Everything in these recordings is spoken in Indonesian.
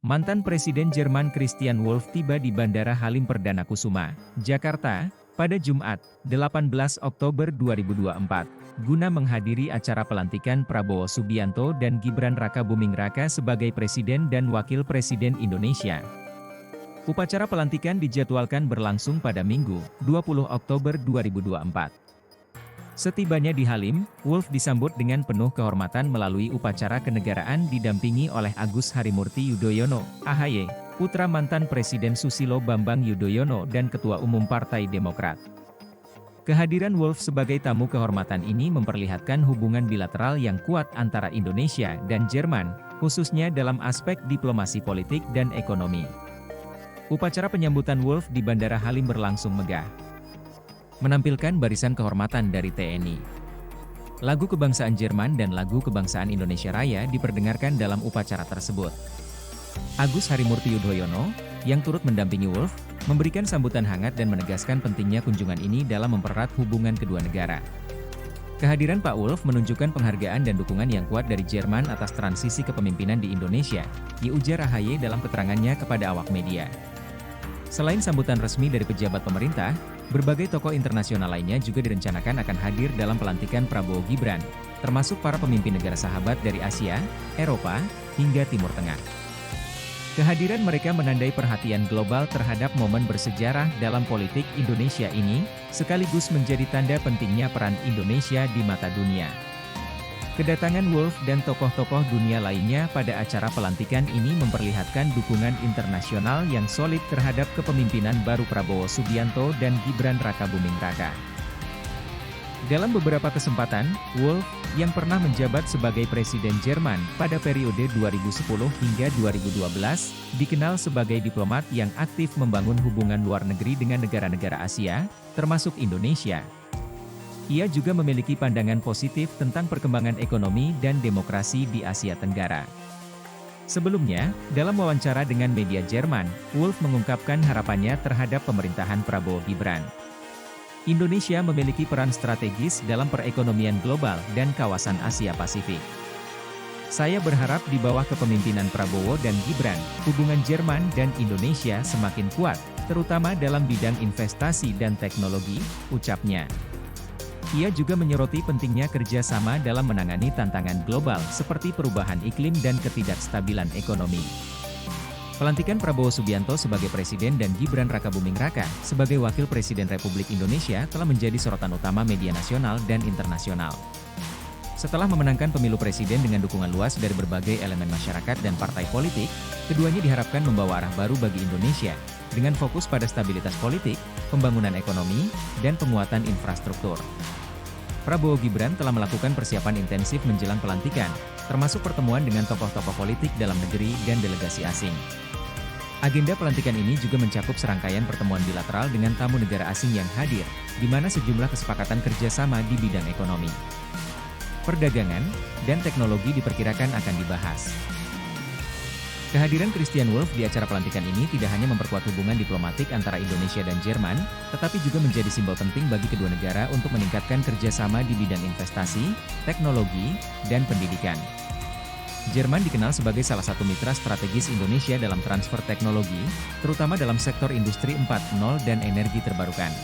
Mantan Presiden Jerman Christian Wulff tiba di Bandara Halim Perdana Kusuma, Jakarta, pada Jumat, 18 Oktober 2024, guna menghadiri acara pelantikan Prabowo Subianto dan Gibran Rakabuming Raka sebagai Presiden dan Wakil Presiden Indonesia. Upacara pelantikan dijadwalkan berlangsung pada Minggu, 20 Oktober 2024. Setibanya di Halim, Wulff disambut dengan penuh kehormatan melalui upacara kenegaraan didampingi oleh Agus Harimurti Yudhoyono, AHY, putra mantan Presiden Susilo Bambang Yudhoyono dan Ketua Umum Partai Demokrat. Kehadiran Wulff sebagai tamu kehormatan ini memperlihatkan hubungan bilateral yang kuat antara Indonesia dan Jerman, khususnya dalam aspek diplomasi politik dan ekonomi. Upacara penyambutan Wulff di Bandara Halim berlangsung megah, menampilkan barisan kehormatan dari TNI. Lagu kebangsaan Jerman dan lagu kebangsaan Indonesia Raya diperdengarkan dalam upacara tersebut. Agus Harimurti Yudhoyono, yang turut mendampingi Wulff, memberikan sambutan hangat dan menegaskan pentingnya kunjungan ini dalam mempererat hubungan kedua negara. Kehadiran Pak Wulff menunjukkan penghargaan dan dukungan yang kuat dari Jerman atas transisi kepemimpinan di Indonesia, diujar AHY dalam keterangannya kepada awak media. Selain sambutan resmi dari pejabat pemerintah, berbagai tokoh internasional lainnya juga direncanakan akan hadir dalam pelantikan Prabowo Gibran, termasuk para pemimpin negara sahabat dari Asia, Eropa, hingga Timur Tengah. Kehadiran mereka menandai perhatian global terhadap momen bersejarah dalam politik Indonesia ini, sekaligus menjadi tanda pentingnya peran Indonesia di mata dunia. Kedatangan Wulff dan tokoh-tokoh dunia lainnya pada acara pelantikan ini memperlihatkan dukungan internasional yang solid terhadap kepemimpinan baru Prabowo Subianto dan Gibran Rakabuming Raka. Dalam beberapa kesempatan, Wulff, yang pernah menjabat sebagai Presiden Jerman pada periode 2010 hingga 2012, dikenal sebagai diplomat yang aktif membangun hubungan luar negeri dengan negara-negara Asia, termasuk Indonesia. Ia juga memiliki pandangan positif tentang perkembangan ekonomi dan demokrasi di Asia Tenggara. Sebelumnya, dalam wawancara dengan media Jerman, Wulff mengungkapkan harapannya terhadap pemerintahan Prabowo Gibran. Indonesia memiliki peran strategis dalam perekonomian global dan kawasan Asia Pasifik. Saya berharap di bawah kepemimpinan Prabowo dan Gibran, hubungan Jerman dan Indonesia semakin kuat, terutama dalam bidang investasi dan teknologi, ucapnya. Ia juga menyoroti pentingnya kerjasama dalam menangani tantangan global seperti perubahan iklim dan ketidakstabilan ekonomi. Pelantikan Prabowo Subianto sebagai Presiden dan Gibran Rakabuming Raka sebagai Wakil Presiden Republik Indonesia telah menjadi sorotan utama media nasional dan internasional. Setelah memenangkan pemilu presiden dengan dukungan luas dari berbagai elemen masyarakat dan partai politik, keduanya diharapkan membawa arah baru bagi Indonesia, dengan fokus pada stabilitas politik, pembangunan ekonomi, dan penguatan infrastruktur. Prabowo Gibran telah melakukan persiapan intensif menjelang pelantikan, termasuk pertemuan dengan tokoh-tokoh politik dalam negeri dan delegasi asing. Agenda pelantikan ini juga mencakup serangkaian pertemuan bilateral dengan tamu negara asing yang hadir, di mana sejumlah kesepakatan kerjasama di bidang ekonomi, perdagangan, dan teknologi diperkirakan akan dibahas. Kehadiran Christian Wulff di acara pelantikan ini tidak hanya memperkuat hubungan diplomatik antara Indonesia dan Jerman, tetapi juga menjadi simbol penting bagi kedua negara untuk meningkatkan kerjasama di bidang investasi, teknologi, dan pendidikan. Jerman dikenal sebagai salah satu mitra strategis Indonesia dalam transfer teknologi, terutama dalam sektor industri 4.0 dan energi terbarukan.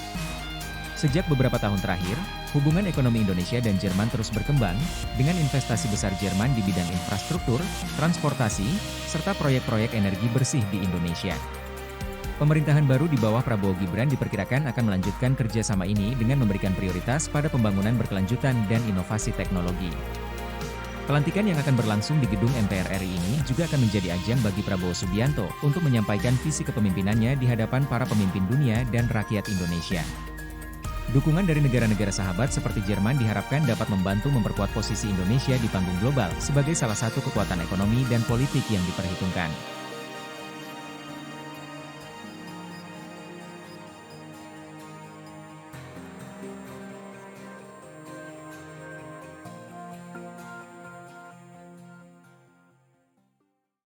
Sejak beberapa tahun terakhir, hubungan ekonomi Indonesia dan Jerman terus berkembang, dengan investasi besar Jerman di bidang infrastruktur, transportasi, serta proyek-proyek energi bersih di Indonesia. Pemerintahan baru di bawah Prabowo Gibran diperkirakan akan melanjutkan kerjasama ini dengan memberikan prioritas pada pembangunan berkelanjutan dan inovasi teknologi. Pelantikan yang akan berlangsung di gedung MPR RI ini juga akan menjadi ajang bagi Prabowo Subianto untuk menyampaikan visi kepemimpinannya di hadapan para pemimpin dunia dan rakyat Indonesia. Dukungan dari negara-negara sahabat seperti Jerman diharapkan dapat membantu memperkuat posisi Indonesia di panggung global sebagai salah satu kekuatan ekonomi dan politik yang diperhitungkan.